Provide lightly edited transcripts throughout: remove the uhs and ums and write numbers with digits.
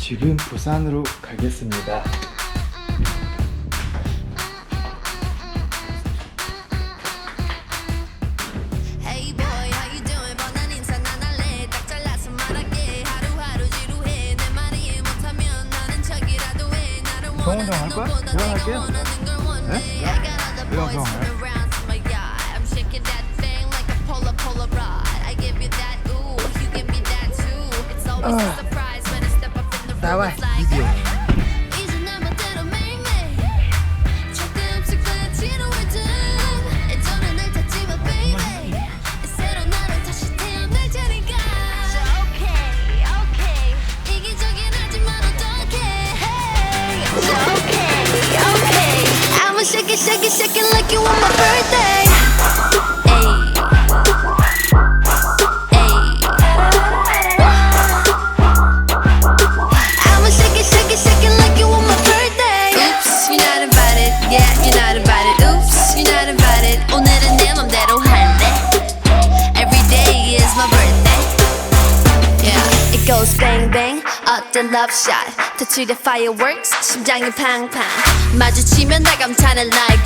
지금 부산으로 가겠습니다. 정원 할 거야? 제가 할게요. 네? 내가 그럼 해. 나와 비디오. Shake it, shake it, shake it like you want my birthday. Ayy, ayy. I'ma shake it, shake it, shake it like you want my birthday. Oops, you're not invited. Yeah, you're not invited. Oops, you're not invited. 오늘은 내 맘대로 할래. Every day is my birthday. Yeah, it goes bang bang. 어떤 love shot. 터치된 fireworks. 심장이 팡팡. 마주치면 날 감탄을 like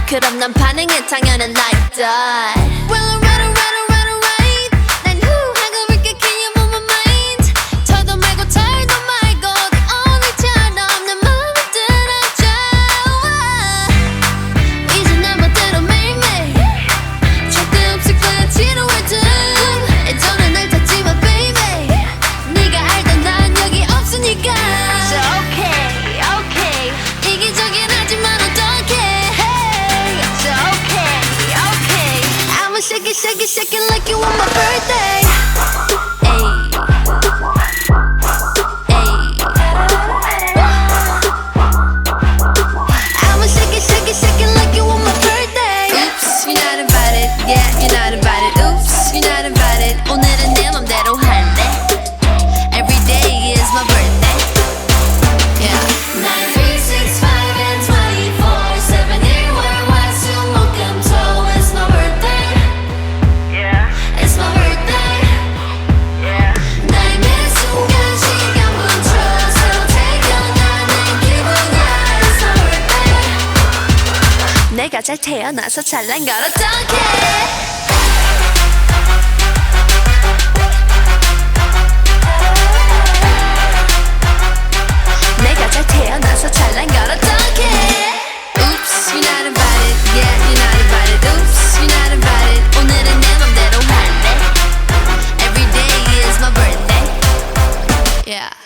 그럼 난 반응해 당연한 like that. Well alright alright alright alright. 난 하고 can you move my mind. 털도 말고 털도 말고 the only처럼 내 맘을 들어줘. 이제 내 멋대로 매일매일 절대 없을 거야 지루할 듯. 예전에 날 탔지 마 baby. 네가 알던 난 여기 없으니까. So okay shake it, shake it, shake it like you want my birthday. Ayy, ayy. I'ma shake it, shake it, shake it like you want my birthday. Oops, you're not invited. Yeah, you're not invited. Oops, you're not invited. 오늘은 내 맘대로 할래. Every day is my birthday. Yeah. 9, 3, 6, 5, and 24. 7 year where was you 목금토 is my birthday. It's my birthday. Yeah. 나의 순간 시간 멈춰서 태어나는 기분이야. It's my birthday. 내가 잘 태어나서 잘난 걸 어떡해. 내가 잘 태어나서 잘난 걸 어떡해. Oops, you're not invited. Yeah, you're not invited. Oops, you're not invited. 오늘은 내 맘대로 할래. Every day is my birthday. Yeah.